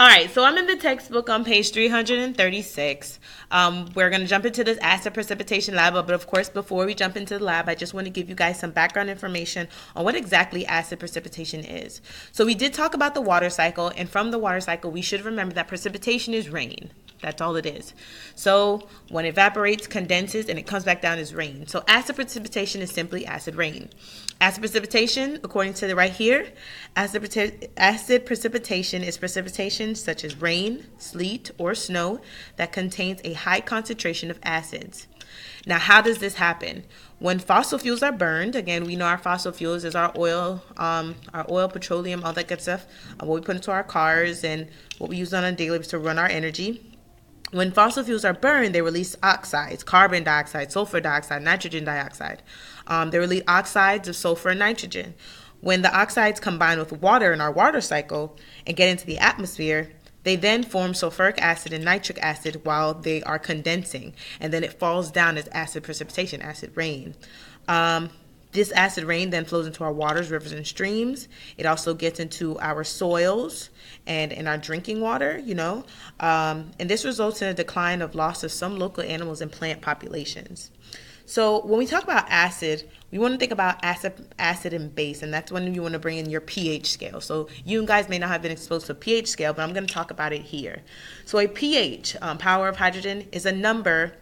All right, so I'm in the textbook on page 336. We're going to jump into this acid precipitation lab, but of course, before we jump into the lab, I just want to give you guys some background information on what exactly acid precipitation is. So we did talk about the water cycle, and from the water cycle, we should remember that precipitation is rain. That's all it is. So when it evaporates, condenses, and it comes back down as rain. So acid precipitation is simply acid rain. Acid precipitation, according to the right here, acid precipitation is precipitation such as rain, sleet, or snow that contains a high concentration of acids. Now, how does this happen? When fossil fuels are burned, again, we know our fossil fuels is our oil, petroleum, all that good stuff, what we put into our cars and what we use on a daily basis to run our energy. When fossil fuels are burned, they release oxides, carbon dioxide, sulfur dioxide, nitrogen dioxide. They release oxides of sulfur and nitrogen. When the oxides combine with water in our water cycle and get into the atmosphere, they then form sulfuric acid and nitric acid while they are condensing, and then it falls down as acid precipitation, acid rain. This acid rain then flows into our waters, rivers, and streams. It also gets into our soils and in our drinking water, and this results in a decline of loss of some local animals and plant populations. So when we talk about acid, we want to think about acid and base, and that's when you want to bring in your pH scale. So you guys may not have been exposed to a pH scale, but I'm going to talk about it here. So a pH, power of hydrogen, is a number.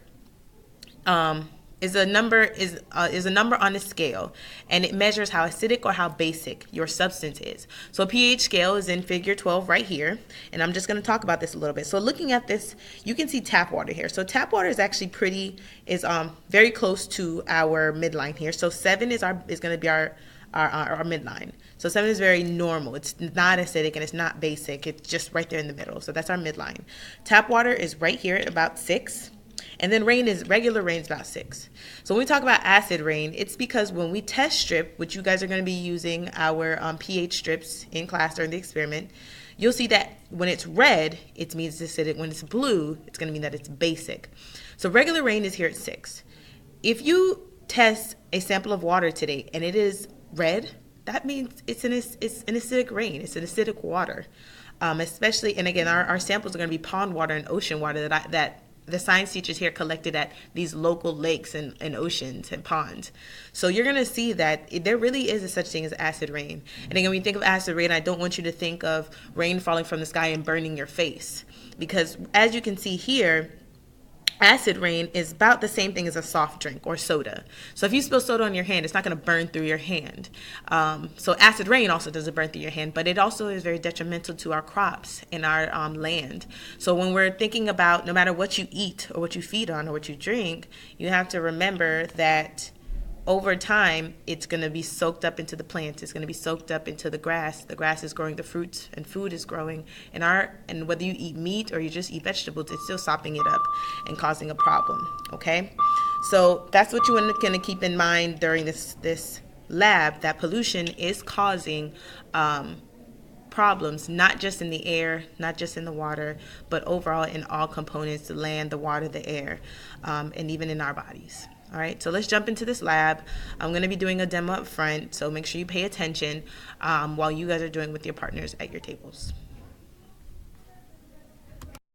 Is a number on a scale, and it measures how acidic or how basic your substance is. So a pH scale is in figure 12 right here, and I'm just going to talk about this a little bit. So looking at this, you can see tap water here. So tap water is actually very close to our midline here. So 7 is going to be our midline. So 7 is very normal. It's not acidic and it's not basic. It's just right there in the middle. So that's our midline. Tap water is right here at about 6. And then regular rain is about 6. So when we talk about acid rain, it's because when we test strip, which you guys are going to be using our pH strips in class during the experiment, you'll see that when it's red, it means it's acidic. When it's blue, it's going to mean that it's basic. So regular rain is here at 6. If you test a sample of water today and it is red, that means it's an acidic rain. It's an acidic water. Especially, and again, our samples are going to be pond water and ocean water that the science teachers here collected at these local lakes and oceans and ponds. So you're going to see that there really is a such thing as acid rain. And again, when you think of acid rain, I don't want you to think of rain falling from the sky and burning your face. Because as you can see here, acid rain is about the same thing as a soft drink or soda. So if you spill soda on your hand, it's not going to burn through your hand. So acid rain also doesn't burn through your hand, but it also is very detrimental to our crops and our land. So when we're thinking about no matter what you eat or what you feed on or what you drink, you have to remember that over time, it's going to be soaked up into the plants. It's going to be soaked up into the grass. The grass is growing the fruits, and food is growing. And whether you eat meat or you just eat vegetables, it's still sopping it up and causing a problem. Okay, so that's what you want to keep in mind during this lab. That pollution is causing problems, not just in the air, not just in the water, but overall in all components: the land, the water, the air, and even in our bodies. All right, so let's jump into this lab. I'm going to be doing a demo up front, so make sure you pay attention while you guys are doing with your partners at your tables.